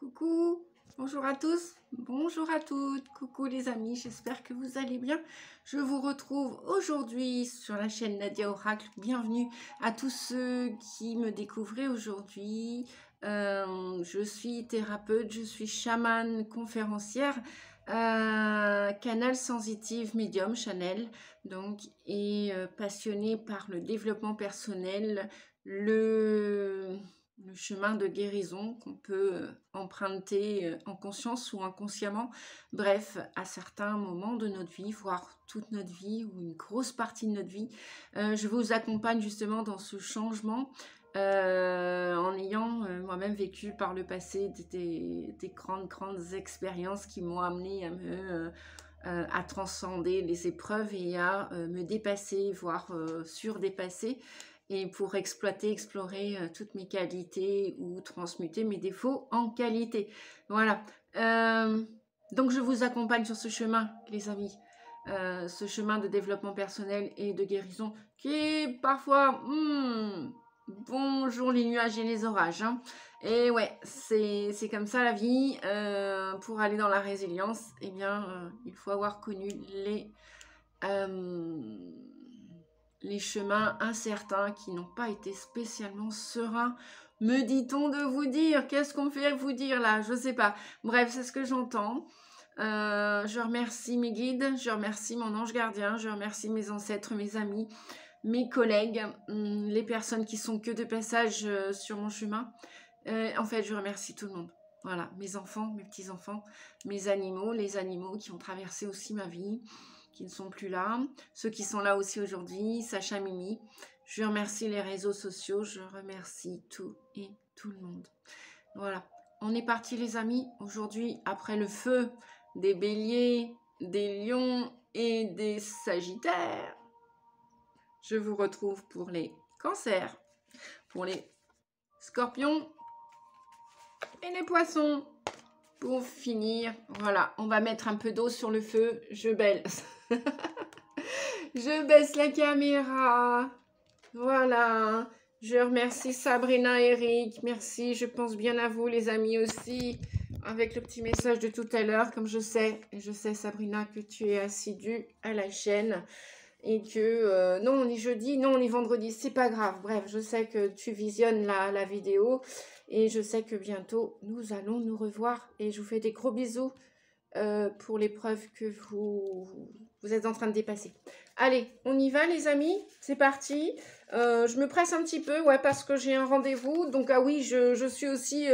Coucou, bonjour à tous, bonjour à toutes, coucou les amis, j'espère que vous allez bien. Je vous retrouve aujourd'hui sur la chaîne Nadia Oracle. Bienvenue à tous ceux qui me découvrent aujourd'hui. Je suis thérapeute, je suis chamane conférencière, canal sensitive médium Chanel, donc, et passionnée par le développement personnel, le chemin de guérison qu'on peut emprunter en conscience ou inconsciemment, bref, à certains moments de notre vie, voire toute notre vie ou une grosse partie de notre vie. Je vous accompagne justement dans ce changement en ayant moi-même vécu par le passé des grandes expériences qui m'ont amené à transcender les épreuves et à me dépasser, voire surdépasser, et pour explorer toutes mes qualités ou transmuter mes défauts en qualité. Voilà. Donc je vous accompagne sur ce chemin, les amis. Ce chemin de développement personnel et de guérison qui est parfois... bonjour les nuages et les orages. Hein. Et ouais, c'est comme ça la vie. Pour aller dans la résilience, eh bien, il faut avoir connu les chemins incertains qui n'ont pas été spécialement sereins. Me dit-on de vous dire? Qu'est-ce qu'on fait vous dire là? Je sais pas. Bref, c'est ce que j'entends. Je remercie mes guides, je remercie mon ange gardien, je remercie mes ancêtres, mes amis, mes collègues, les personnes qui sont que de passage sur mon chemin. En fait, je remercie tout le monde. Voilà, mes enfants, mes petits-enfants, mes animaux, les animaux qui ont traversé aussi ma vie, qui ne sont plus là, ceux qui sont là aussi aujourd'hui, Sacha, Mimi. Je remercie les réseaux sociaux, je remercie tout et tout le monde. Voilà, on est parti les amis. Aujourd'hui, après le feu des béliers, des lions et des sagittaires, je vous retrouve pour les cancers, pour les scorpions et les poissons. Pour finir, voilà, on va mettre un peu d'eau sur le feu. Je baisse. Je baisse la caméra. Voilà. Je remercie Sabrina et Eric. Merci. Je pense bien à vous, les amis, aussi. Avec le petit message de tout à l'heure, comme je sais, Sabrina, que tu es assidue à la chaîne. Et que, non, on est jeudi, non, on est vendredi, c'est pas grave. Bref, je sais que tu visionnes la vidéo. Et je sais que bientôt, nous allons nous revoir. Et je vous fais des gros bisous pour l'épreuve que vous êtes en train de dépasser. Allez, on y va les amis, c'est parti. Je me presse un petit peu, ouais, parce que j'ai un rendez-vous. Donc, ah oui, je suis aussi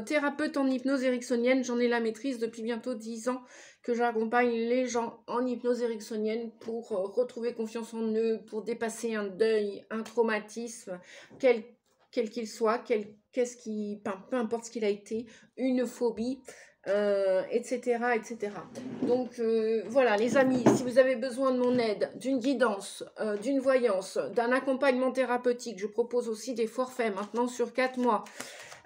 thérapeute en hypnose ericksonienne. J'en ai la maîtrise depuis bientôt 10 ans que j'accompagne les gens en hypnose ericksonienne pour retrouver confiance en eux, pour dépasser un deuil, un traumatisme, quel qu'il soit, peu importe ce qu'il a été, une phobie, etc., etc. Donc voilà les amis, si vous avez besoin de mon aide, d'une guidance, d'une voyance, d'un accompagnement thérapeutique, je propose aussi des forfaits maintenant sur 4 mois.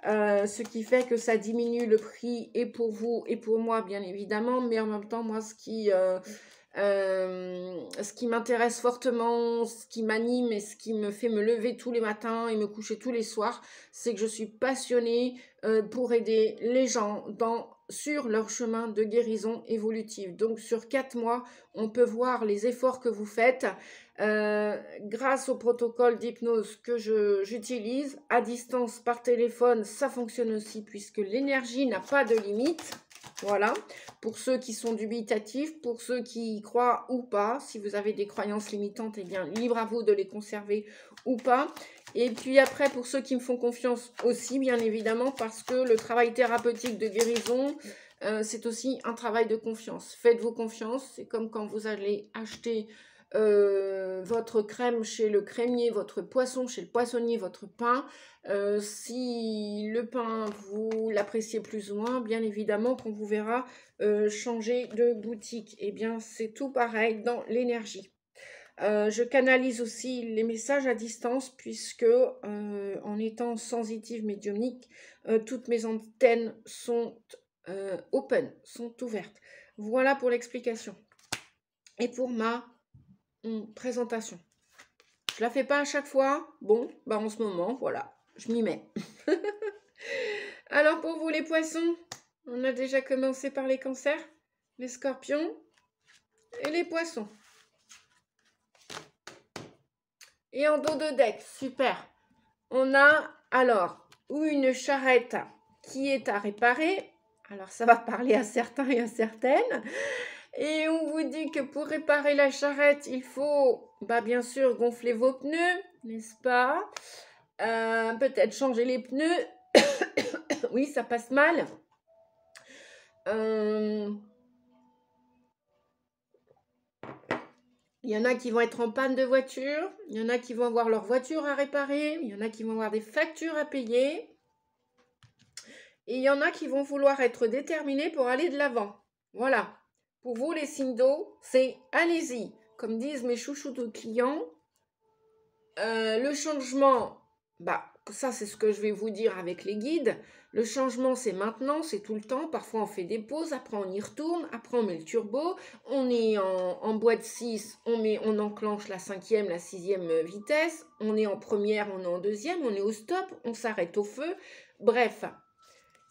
Ce qui fait que ça diminue le prix et pour vous et pour moi bien évidemment, mais en même temps moi ce qui m'intéresse fortement, ce qui m'anime et ce qui me fait me lever tous les matins et me coucher tous les soirs, c'est que je suis passionnée pour aider les gens sur leur chemin de guérison évolutive. Donc sur 4 mois, on peut voir les efforts que vous faites grâce au protocole d'hypnose que j'utilise à distance par téléphone. Ça fonctionne aussi puisque l'énergie n'a pas de limite. Voilà, pour ceux qui sont dubitatifs, pour ceux qui y croient ou pas, si vous avez des croyances limitantes, eh bien, libre à vous de les conserver ou pas. Et puis après, pour ceux qui me font confiance aussi, bien évidemment, parce que le travail thérapeutique de guérison, c'est aussi un travail de confiance. Faites-vous confiance, c'est comme quand vous allez acheter votre crème chez le crémier, votre poisson chez le poissonnier, votre pain. Si le pain, vous l'appréciez plus ou moins, bien évidemment qu'on vous verra changer de boutique. Eh bien, c'est tout pareil dans l'énergie. Je canalise aussi les messages à distance puisque en étant sensitive médiumnique, toutes mes antennes sont open, sont ouvertes. Voilà pour l'explication. Et pour ma présentation. Je la fais pas à chaque fois. Bon, bah en ce moment, voilà, je m'y mets. Alors pour vous les poissons, on a déjà commencé par les cancers, les scorpions et les poissons. Et en dos de deck, super. On a alors ou une charrette qui est à réparer. Alors ça va parler à certains et à certaines. Et on vous dit que pour réparer la charrette, il faut bien sûr gonfler vos pneus, n'est-ce pas? Peut-être changer les pneus. Oui, ça passe mal. Il y en a qui vont être en panne de voiture, il y en a qui vont avoir leur voiture à réparer, il y en a qui vont avoir des factures à payer. Et il y en a qui vont vouloir être déterminés pour aller de l'avant. Voilà. Pour vous, les signes d'eau, c'est allez-y. Comme disent mes chouchous de clients, le changement, ça c'est ce que je vais vous dire avec les guides. Le changement, c'est maintenant, c'est tout le temps. Parfois, on fait des pauses, après on y retourne, après on met le turbo. On est en boîte 6, on enclenche la 5e, la 6e vitesse. On est en première, on est en deuxième, on est au stop, on s'arrête au feu. Bref,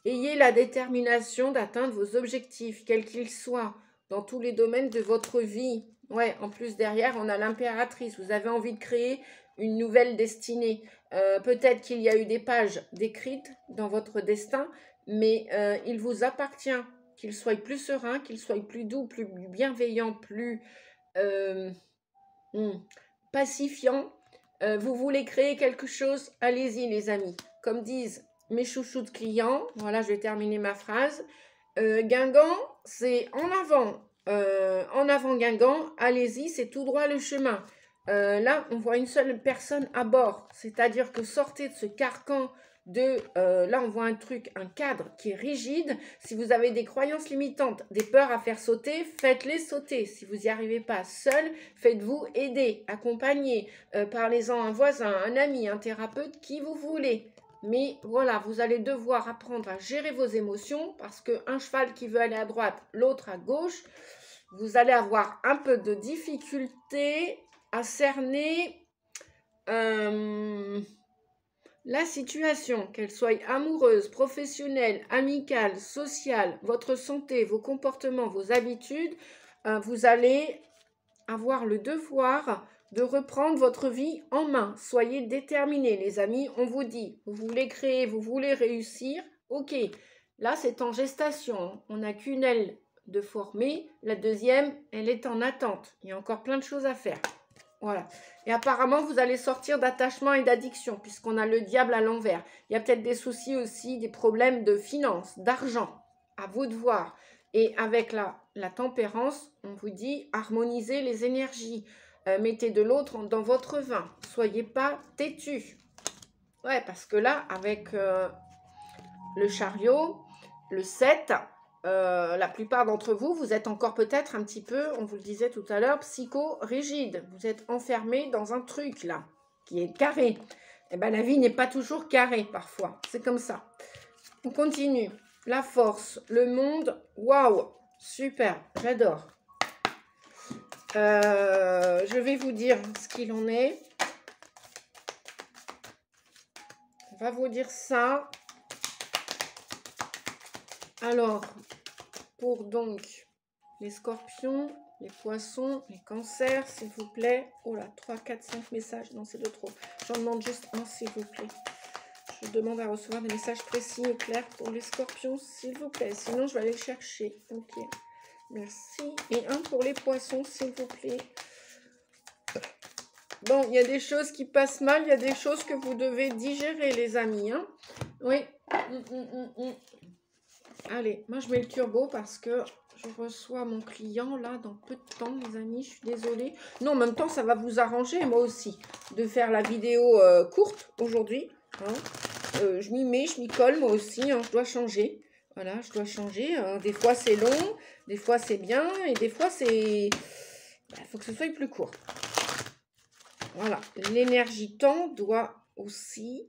ayez la détermination d'atteindre vos objectifs, quels qu'ils soient, dans tous les domaines de votre vie. Ouais, en plus derrière, on a l'impératrice. Vous avez envie de créer une nouvelle destinée. Peut-être qu'il y a eu des pages décrites dans votre destin, mais il vous appartient qu'il soit plus serein, qu'il soit plus doux, plus bienveillant, plus pacifiant. Vous voulez créer quelque chose, allez-y les amis. Comme disent mes chouchous de clients, voilà, je vais terminer ma phrase. Guingamp, c'est en avant Guingamp, allez-y, c'est tout droit le chemin. Là, on voit une seule personne à bord, c'est-à-dire que sortez de ce carcan là on voit un cadre qui est rigide. Si vous avez des croyances limitantes, des peurs à faire sauter, faites-les sauter. Si vous n'y arrivez pas seul, faites-vous aider, accompagner, parlez-en à un voisin, un ami, un thérapeute, qui vous voulez. Mais voilà, vous allez devoir apprendre à gérer vos émotions parce qu'un cheval qui veut aller à droite, l'autre à gauche, vous allez avoir un peu de difficulté à cerner la situation, qu'elle soit amoureuse, professionnelle, amicale, sociale, votre santé, vos comportements, vos habitudes. Vous allez avoir le devoir de reprendre votre vie en main. Soyez déterminés, les amis. On vous dit, vous voulez créer, vous voulez réussir. Ok, là, c'est en gestation. On n'a qu'une aile de former. La deuxième, elle est en attente. Il y a encore plein de choses à faire. Voilà. Et apparemment, vous allez sortir d'attachement et d'addiction, puisqu'on a le diable à l'envers. Il y a peut-être des soucis aussi, des problèmes de finances, d'argent. À vous de voir. Et avec la tempérance, on vous dit harmonisez les énergies. Mettez de l'autre dans votre vin. Soyez pas têtus. Ouais, parce que là, avec le chariot, le 7, la plupart d'entre vous, vous êtes encore peut-être un petit peu, on vous le disait tout à l'heure, psycho-rigide. Vous êtes enfermé dans un truc là, qui est carré. Eh bien, la vie n'est pas toujours carrée parfois. C'est comme ça. On continue. La force, le monde, waouh, super, j'adore. Je vais vous dire ce qu'il en est. On va vous dire ça. Alors, pour donc les scorpions, les poissons, les cancers, s'il vous plaît. Oh là, 3, 4, 5 messages. Non, c'est de trop. J'en demande juste un, s'il vous plaît. Je demande à recevoir des messages précis et clairs pour les scorpions, s'il vous plaît. Sinon, je vais aller chercher. Ok. Merci. Et un pour les poissons, s'il vous plaît. Bon, il y a des choses qui passent mal. Il y a des choses que vous devez digérer, les amis. Hein. Oui. Allez, moi, je mets le turbo parce que je reçois mon client, là, dans peu de temps, les amis. Je suis désolée. Non, en même temps, ça va vous arranger, moi aussi, de faire la vidéo courte aujourd'hui. Hein. Je m'y mets, je m'y colle, moi aussi. Hein, je dois changer. Voilà, je dois changer. Des fois, c'est long. Des fois, c'est bien. Et des fois, c'est... Il faut que ce soit plus court. Voilà. L'énergie temps doit aussi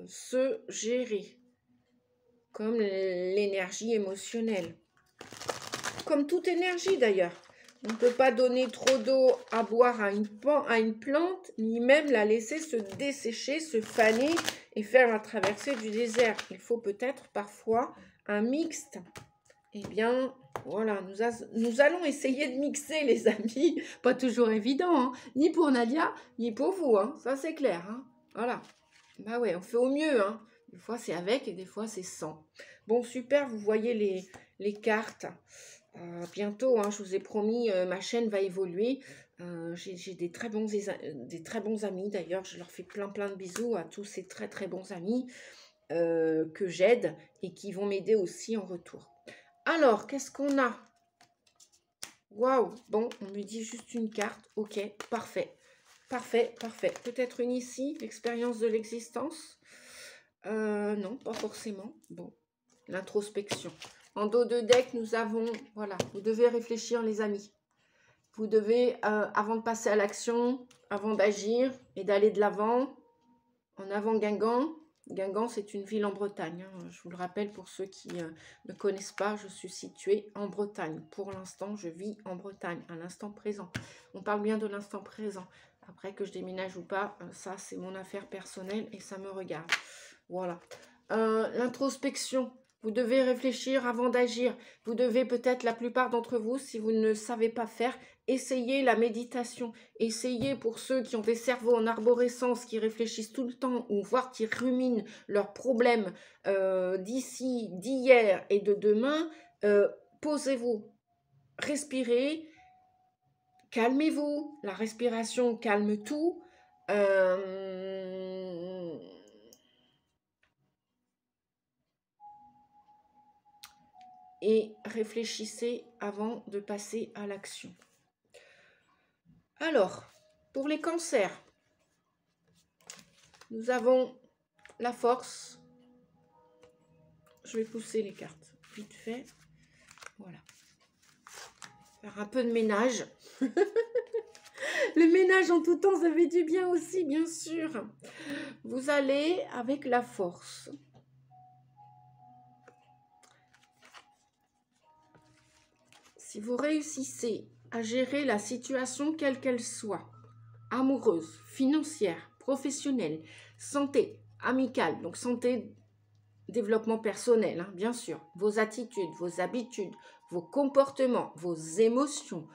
se gérer. Comme l'énergie émotionnelle. Comme toute énergie, d'ailleurs. On ne peut pas donner trop d'eau à boire à une plante, ni même la laisser se dessécher, se faner et faire la traversée du désert. Il faut peut-être parfois un mixte. Eh bien, voilà, nous allons essayer de mixer, les amis. Pas toujours évident, hein, ni pour Nadia, ni pour vous, hein, ça c'est clair. Hein. Voilà. Bah ouais, on fait au mieux. Hein. Des fois c'est avec et des fois c'est sans. Bon, super, vous voyez les cartes. Bientôt, hein, je vous ai promis, ma chaîne va évoluer. J'ai des très bons amis, d'ailleurs, je leur fais plein de bisous à tous ces très bons amis que j'aide et qui vont m'aider aussi en retour. Alors, qu'est-ce qu'on a? Waouh, bon, on me dit juste une carte, ok, parfait. Peut-être une ici, l'expérience de l'existence. Non, pas forcément. Bon, l'introspection. En dos de deck, nous avons, voilà, vous devez réfléchir les amis. Vous devez, avant de passer à l'action, avant d'agir et d'aller de l'avant, en avant Guingamp. Guingamp, c'est une ville en Bretagne. Hein. Je vous le rappelle pour ceux qui ne connaissent pas, je suis située en Bretagne. Pour l'instant, je vis en Bretagne, à l'instant présent. On parle bien de l'instant présent. Après que je déménage ou pas, ça c'est mon affaire personnelle et ça me regarde. Voilà. L'introspection. Vous devez réfléchir avant d'agir. Vous devez peut-être, la plupart d'entre vous, si vous ne savez pas faire, essayer la méditation. Essayez pour ceux qui ont des cerveaux en arborescence, qui réfléchissent tout le temps, ou voire qui ruminent leurs problèmes d'ici, d'hier et de demain. Posez-vous, respirez, calmez-vous. La respiration calme tout. Et réfléchissez avant de passer à l'action. Alors, pour les cancers, nous avons la force. Je vais pousser les cartes vite fait. Voilà. Faire un peu de ménage. Le ménage en tout temps, ça fait du bien aussi, bien sûr. Vous allez avec la force. Si vous réussissez à gérer la situation quelle qu'elle soit, amoureuse, financière, professionnelle, santé, amicale, donc santé, développement personnel, hein, bien sûr, vos attitudes, vos habitudes, vos comportements, vos émotions,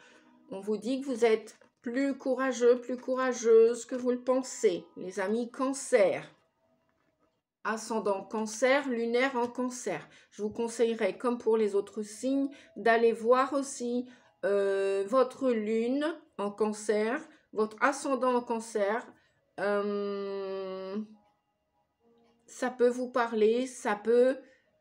on vous dit que vous êtes plus courageux, plus courageuse que vous le pensez. Les amis cancer, ascendant cancer, lunaire en cancer. Je vous conseillerais, comme pour les autres signes, d'aller voir aussi votre lune en cancer, votre ascendant en cancer. Ça peut vous parler, ça peut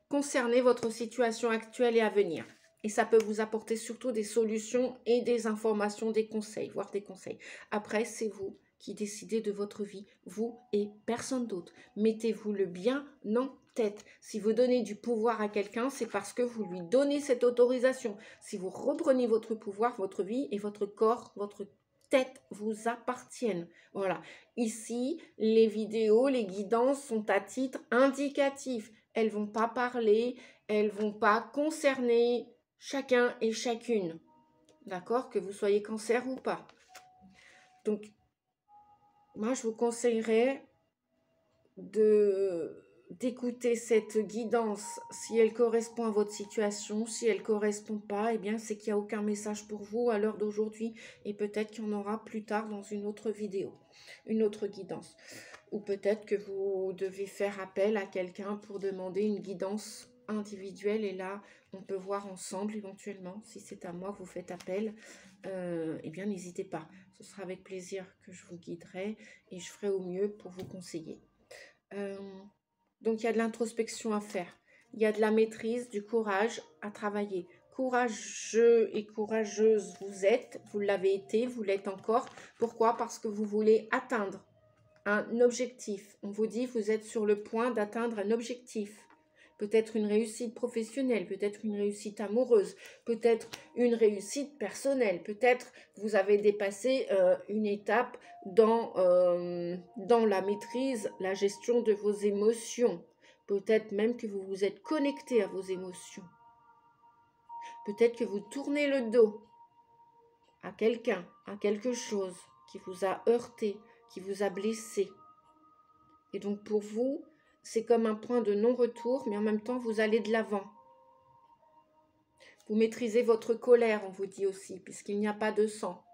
concerner votre situation actuelle et à venir. Et ça peut vous apporter surtout des solutions et des informations, des conseils, voire des conseils. Après, c'est vous qui décidez de votre vie, vous et personne d'autre. Mettez-vous le bien en tête. Si vous donnez du pouvoir à quelqu'un, c'est parce que vous lui donnez cette autorisation. Si vous reprenez votre pouvoir, votre vie et votre corps, votre tête vous appartiennent. Voilà. Ici, les vidéos, les guidances sont à titre indicatif. Elles ne vont pas parler, elles ne vont pas concerner chacun et chacune. D'accord? Que vous soyez cancer ou pas. Donc, moi, je vous conseillerais d'écouter cette guidance si elle correspond à votre situation. Si elle ne correspond pas, eh bien, c'est qu'il n'y a aucun message pour vous à l'heure d'aujourd'hui. Et peut-être qu'il y en aura plus tard dans une autre vidéo, une autre guidance. Ou peut-être que vous devez faire appel à quelqu'un pour demander une guidance individuelle. Et là, on peut voir ensemble éventuellement. Si c'est à moi que vous faites appel, eh bien, n'hésitez pas. Ce sera avec plaisir que je vous guiderai et je ferai au mieux pour vous conseiller. Donc, il y a de l'introspection à faire. Il y a de la maîtrise, du courage à travailler. Courageux et courageuse vous êtes, vous l'avez été, vous l'êtes encore. Pourquoi? Parce que vous voulez atteindre un objectif. On vous dit vous êtes sur le point d'atteindre un objectif. Peut-être une réussite professionnelle, peut-être une réussite amoureuse, peut-être une réussite personnelle, peut-être vous avez dépassé une étape dans la maîtrise, la gestion de vos émotions. Peut-être même que vous vous êtes connecté à vos émotions. Peut-être que vous tournez le dos à quelqu'un, à quelque chose qui vous a heurté, qui vous a blessé. Et donc pour vous, c'est comme un point de non-retour, mais en même temps, vous allez de l'avant. Vous maîtrisez votre colère, on vous dit aussi, puisqu'il n'y a pas de sang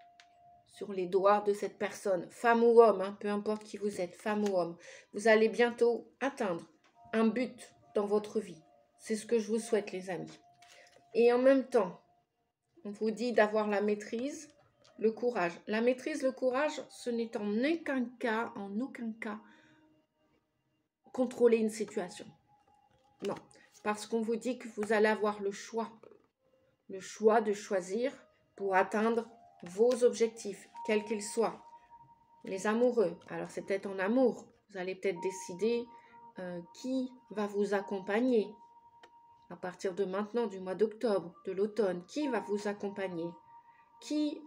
sur les doigts de cette personne, femme ou homme, hein, peu importe qui vous êtes, femme ou homme. Vous allez bientôt atteindre un but dans votre vie. C'est ce que je vous souhaite, les amis. Et en même temps, on vous dit d'avoir la maîtrise, le courage. La maîtrise, le courage, ce n'est en aucun cas, contrôler une situation. Non, parce qu'on vous dit que vous allez avoir le choix de choisir pour atteindre vos objectifs, quels qu'ils soient. Les amoureux, alors c'est peut-être en amour, vous allez peut-être décider qui va vous accompagner à partir de maintenant, du mois d'octobre, de l'automne, qui va vous accompagner, qui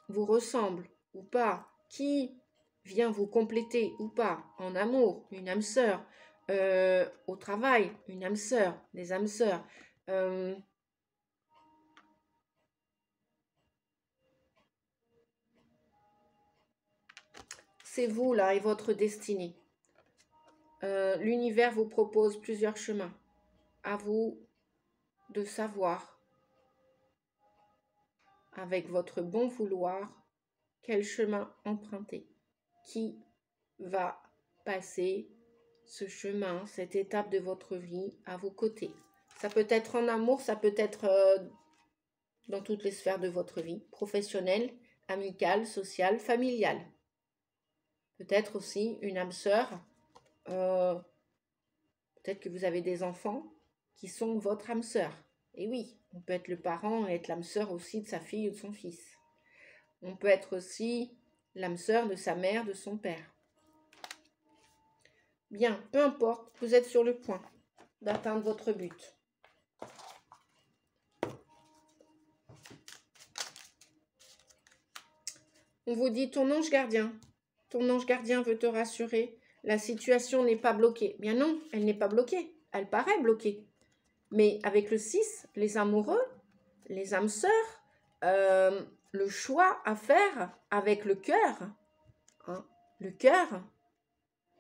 vous ressemble ou pas, qui vient vous compléter ou pas, en amour, une âme sœur, au travail, une âme sœur, des âmes sœurs, c'est vous là et votre destinée. L'univers vous propose plusieurs chemins. À vous de savoir, avec votre bon vouloir, quel chemin emprunter. Qui va passer ce chemin, cette étape de votre vie à vos côtés. Ça peut être en amour, ça peut être dans toutes les sphères de votre vie, professionnelle, amicale, sociale, familiale. Peut-être aussi une âme sœur, peut-être que vous avez des enfants qui sont votre âme sœur. Et oui, on peut être le parent et être l'âme sœur aussi de sa fille ou de son fils. On peut être aussi l'âme sœur de sa mère, de son père. Bien, peu importe, vous êtes sur le point d'atteindre votre but. On vous dit ton ange gardien. Ton ange gardien veut te rassurer. La situation n'est pas bloquée. Bien non, elle n'est pas bloquée. Elle paraît bloquée. Mais avec le 6, les amoureux, les âmes sœurs, le choix à faire avec le cœur. Hein, le cœur.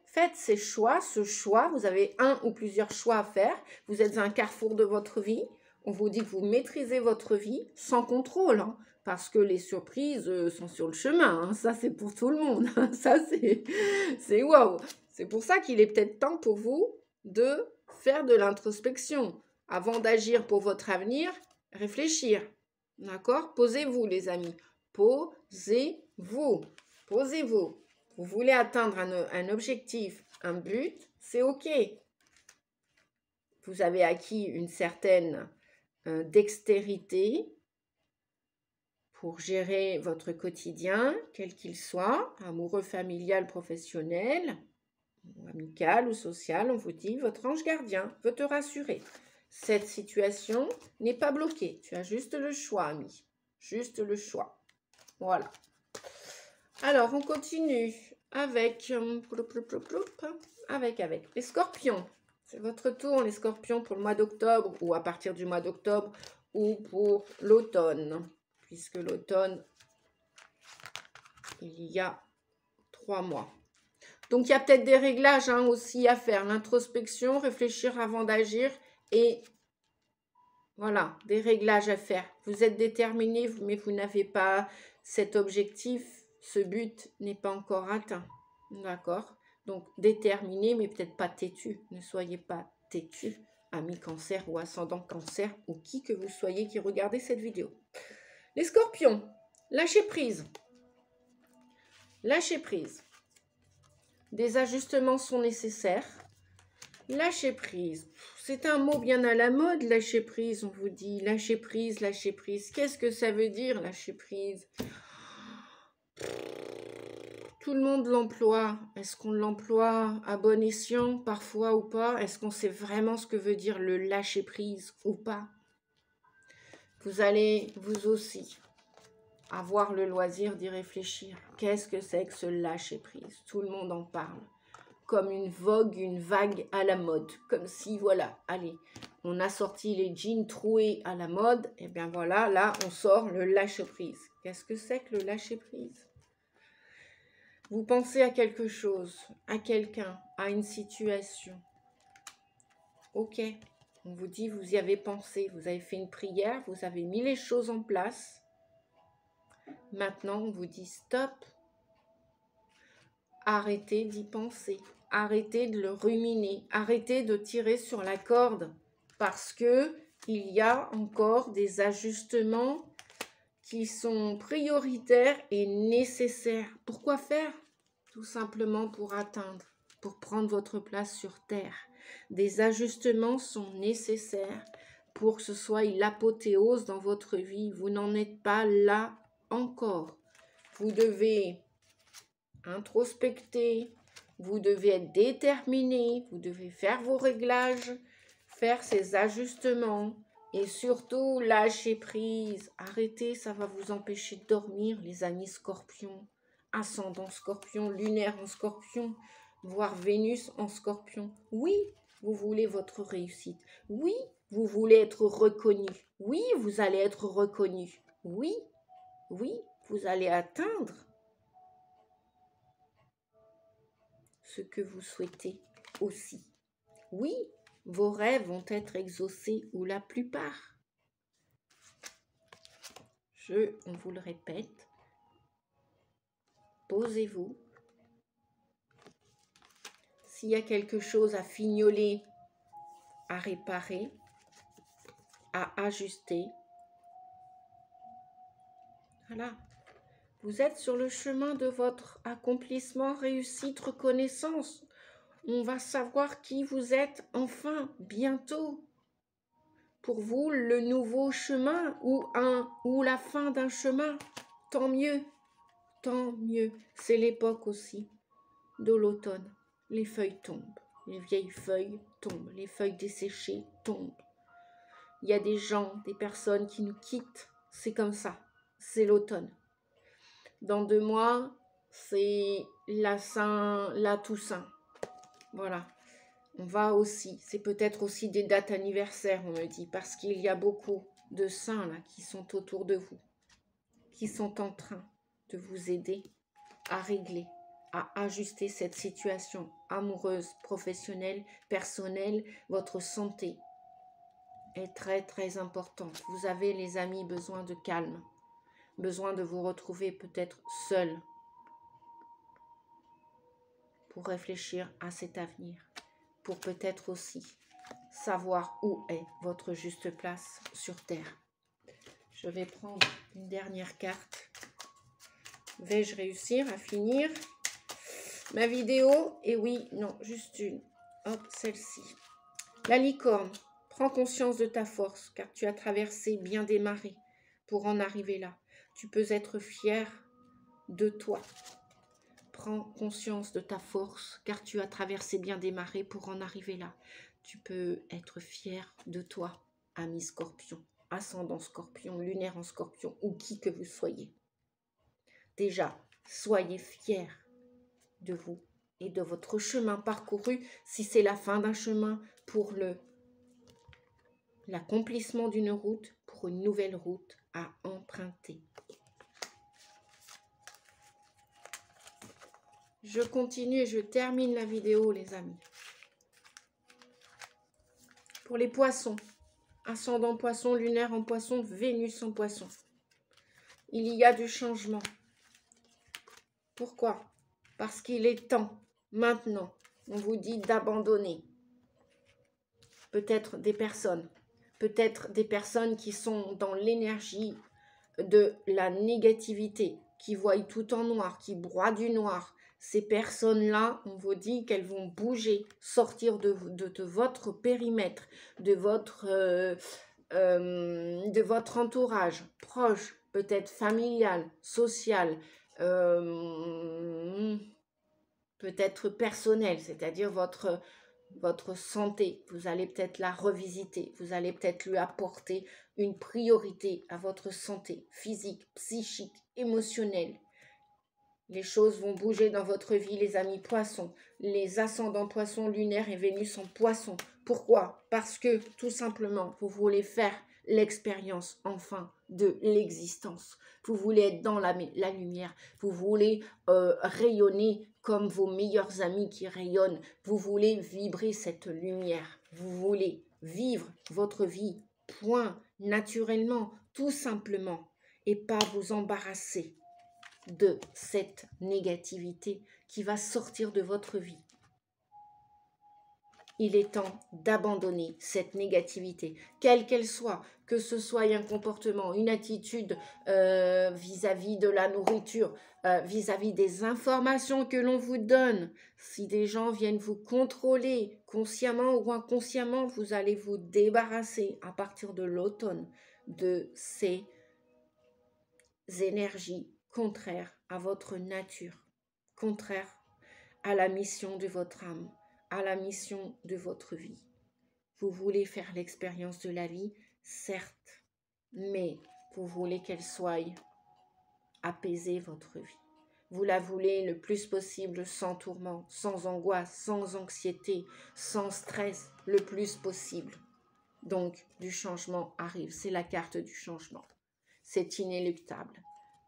Faites ces choix, ce choix. Vous avez un ou plusieurs choix à faire. Vous êtes à un carrefour de votre vie. On vous dit que vous maîtrisez votre vie sans contrôle. Hein, parce que les surprises sont sur le chemin. Hein, ça, c'est pour tout le monde. Ça, c'est waouh. C'est pour ça qu'il est peut-être temps pour vous de faire de l'introspection. Avant d'agir pour votre avenir, réfléchir. D'accord? Posez-vous, les amis. Posez-vous. Posez-vous. Vous voulez atteindre un objectif, un but, c'est OK. Vous avez acquis une certaine dextérité pour gérer votre quotidien, quel qu'il soit, amoureux, familial, professionnel, ou amical ou social, on vous dit, votre ange gardien veut te rassurer. Cette situation n'est pas bloquée. Tu as juste le choix, ami. Juste le choix. Voilà. Alors, on continue avec les scorpions. C'est votre tour, les scorpions, pour le mois d'octobre, ou à partir du mois d'octobre, ou pour l'automne. Puisque l'automne, il y a 3 mois. Donc, il y a peut-être des réglages aussi à faire. L'introspection, réfléchir avant d'agir et voilà, des réglages à faire. Vous êtes déterminé, mais vous n'avez pas cet objectif. Ce but n'est pas encore atteint. D'accord? Donc, déterminé, mais peut-être pas têtu. Ne soyez pas têtu, ami cancer ou ascendant cancer, ou qui que vous soyez qui regardez cette vidéo. Les scorpions, lâchez prise. Lâchez prise. Des ajustements sont nécessaires. Lâcher prise. C'est un mot bien à la mode, lâcher prise, on vous dit. Lâcher prise, lâcher prise. Qu'est-ce que ça veut dire, lâcher prise? Tout le monde l'emploie. Est-ce qu'on l'emploie à bon escient, parfois ou pas? Est-ce qu'on sait vraiment ce que veut dire le lâcher prise ou pas? Vous allez, vous aussi, avoir le loisir d'y réfléchir. Qu'est-ce que c'est que ce lâcher prise? Tout le monde en parle. Comme une vogue, une vague à la mode. Comme si, voilà, allez, on a sorti les jeans troués à la mode. Et bien voilà, là, on sort le lâcher prise. Qu'est-ce que c'est que le lâcher prise? Vous pensez à quelque chose, à quelqu'un, à une situation. Ok, on vous dit, vous y avez pensé, vous avez fait une prière, vous avez mis les choses en place. Maintenant, on vous dit stop. Arrêtez d'y penser, arrêtez de le ruminer, arrêtez de tirer sur la corde parce que il y a encore des ajustements qui sont prioritaires et nécessaires. Pourquoi faire? Tout simplement pour atteindre, pour prendre votre place sur Terre. Des ajustements sont nécessaires pour que ce soit l'apothéose dans votre vie. Vous n'en êtes pas là encore. Vous devez introspecter, vous devez être déterminé, vous devez faire vos réglages, faire ces ajustements et surtout lâcher prise. Arrêtez, ça va vous empêcher de dormir, les amis Scorpions, ascendant Scorpion, lunaire en Scorpion, voire Vénus en Scorpion. Oui, vous voulez votre réussite. Oui, vous voulez être reconnu. Oui, vous allez être reconnu. Oui, vous allez atteindre ce que vous souhaitez aussi. Oui, vos rêves vont être exaucés ou la plupart. On vous le répète, posez-vous. S'il y a quelque chose à fignoler, à réparer, à ajuster, voilà. Vous êtes sur le chemin de votre accomplissement, réussite, reconnaissance. On va savoir qui vous êtes enfin bientôt. Pour vous, le nouveau chemin ou la fin d'un chemin, tant mieux, tant mieux. C'est l'époque aussi de l'automne. Les feuilles tombent, les vieilles feuilles tombent, les feuilles desséchées tombent. Il y a des gens, des personnes qui nous quittent. C'est comme ça, c'est l'automne. Dans 2 mois, c'est la Toussaint. Voilà. On va aussi, c'est peut-être aussi des dates anniversaires, on me dit, parce qu'il y a beaucoup de saints là qui sont autour de vous, qui sont en train de vous aider à régler, à ajuster cette situation amoureuse, professionnelle, personnelle. Votre santé est très très importante. Vous avez, les amis, besoin de calme, besoin de vous retrouver peut-être seul pour réfléchir à cet avenir, pour peut-être aussi savoir où est votre juste place sur Terre. Je vais prendre une dernière carte. Vais-je réussir à finir ma vidéo? Et oui, non, juste une. Hop, celle-ci. La licorne, prends conscience de ta force, car tu as traversé bien des marées pour en arriver là. Tu peux être fier de toi. Prends conscience de ta force, car tu as traversé bien des marées pour en arriver là. Tu peux être fier de toi, ami Scorpion, ascendant Scorpion, lunaire en Scorpion, ou qui que vous soyez. Déjà, soyez fiers de vous et de votre chemin parcouru, si c'est la fin d'un chemin, pour l'accomplissement d'une route, pour une nouvelle route à emprunter. Je continue et je termine la vidéo, les amis. Pour les poissons, ascendant poisson, lunaire en poisson, Vénus en poisson. Il y a du changement. Pourquoi? Parce qu'il est temps, maintenant, on vous dit d'abandonner. Peut-être des personnes qui sont dans l'énergie de la négativité, qui voient tout en noir, qui broient du noir. Ces personnes-là, on vous dit qu'elles vont bouger, sortir de votre périmètre, de votre entourage proche, peut-être familial, social, peut-être personnel, c'est-à-dire votre santé. Vous allez peut-être la revisiter, vous allez peut-être lui apporter une priorité à votre santé physique, psychique, émotionnelle. Les choses vont bouger dans votre vie, les amis poissons, les ascendants poissons, lunaire et Vénus en poissons. Pourquoi? Parce que tout simplement, vous voulez faire l'expérience enfin de l'existence. Vous voulez être dans la lumière, vous voulez rayonner comme vos meilleurs amis qui rayonnent, vous voulez vibrer cette lumière, vous voulez vivre votre vie, point, naturellement, tout simplement, et pas vous embarrasser de cette négativité qui va sortir de votre vie. Il est temps d'abandonner cette négativité, quelle qu'elle soit, que ce soit un comportement, une attitude vis-à-vis de la nourriture, vis-à-vis des informations que l'on vous donne. Si des gens viennent vous contrôler, consciemment ou inconsciemment, vous allez vous débarrasser à partir de l'automne de ces énergies contraires à votre nature, contraires à la mission de votre âme, à la mission de votre vie. Vous voulez faire l'expérience de la vie, certes, mais vous voulez qu'elle soit apaisée, votre vie. Vous la voulez le plus possible sans tourment, sans angoisse, sans anxiété, sans stress, le plus possible. Donc, du changement arrive. C'est la carte du changement. C'est inéluctable.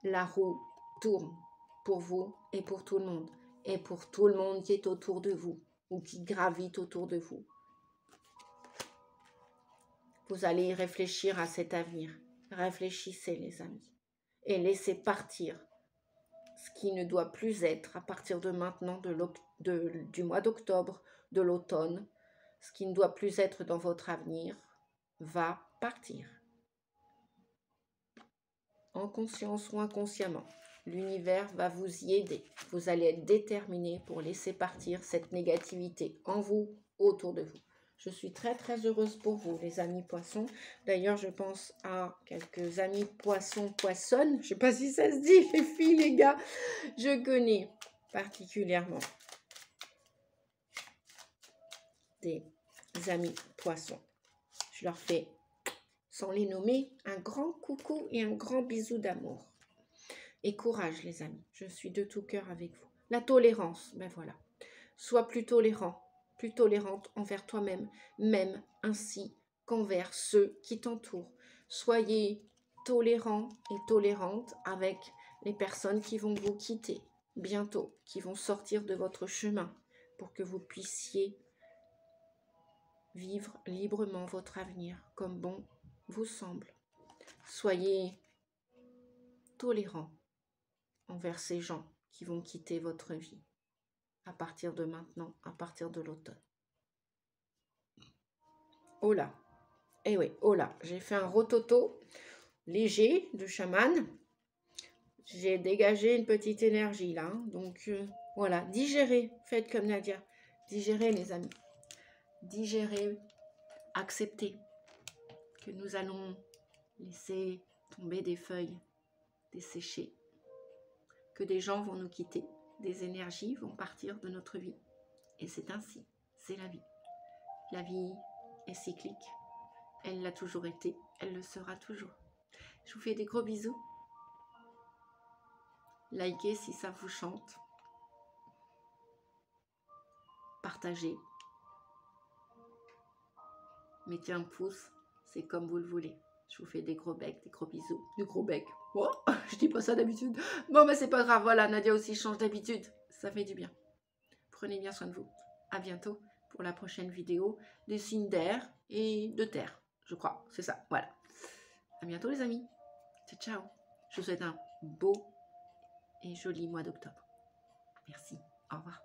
La roue tourne pour vous et pour tout le monde. Et pour tout le monde qui est autour de vous ou qui gravite autour de vous. Vous allez réfléchir à cet avenir. Réfléchissez, les amis. Et laissez partir ce qui ne doit plus être à partir de maintenant, du mois d'octobre, de l'automne. Ce qui ne doit plus être dans votre avenir va partir. En conscience ou inconsciemment. L'univers va vous y aider. Vous allez être déterminé pour laisser partir cette négativité en vous, autour de vous. Je suis très très heureuse pour vous, les amis poissons. D'ailleurs, je pense à quelques amis poissons-poissonnes. Je ne sais pas si ça se dit, les filles, les gars. Je connais particulièrement des amis poissons. Je leur fais, sans les nommer, un grand coucou et un grand bisou d'amour. Et courage, les amis. Je suis de tout cœur avec vous. La tolérance, ben voilà. Sois plus tolérant, plus tolérante envers toi-même, même ainsi qu'envers ceux qui t'entourent. Soyez tolérants et tolérantes avec les personnes qui vont vous quitter bientôt, qui vont sortir de votre chemin pour que vous puissiez vivre librement votre avenir comme bon vous semble. Soyez tolérants envers ces gens qui vont quitter votre vie à partir de maintenant, à partir de l'automne. Oh là, eh oui, oh là, j'ai fait un rototo léger de chaman. J'ai dégagé une petite énergie là, donc voilà, digérez, faites comme Nadia, digérez les amis, digérez, acceptez que nous allons laisser tomber des feuilles, dessécher, que des gens vont nous quitter, des énergies vont partir de notre vie. Et c'est ainsi, c'est la vie. La vie est cyclique, elle l'a toujours été, elle le sera toujours. Je vous fais des gros bisous. Likez si ça vous chante. Partagez. Mettez un pouce, c'est comme vous le voulez. Je vous fais des gros becs, des gros bisous, des gros becs. Oh, je dis pas ça d'habitude. Bon, mais c'est pas grave, voilà, Nadia aussi change d'habitude. Ça fait du bien. Prenez bien soin de vous. À bientôt pour la prochaine vidéo des signes d'air et de terre, je crois. C'est ça, voilà. À bientôt les amis. Ciao, ciao. Je vous souhaite un beau et joli mois d'octobre. Merci. Au revoir.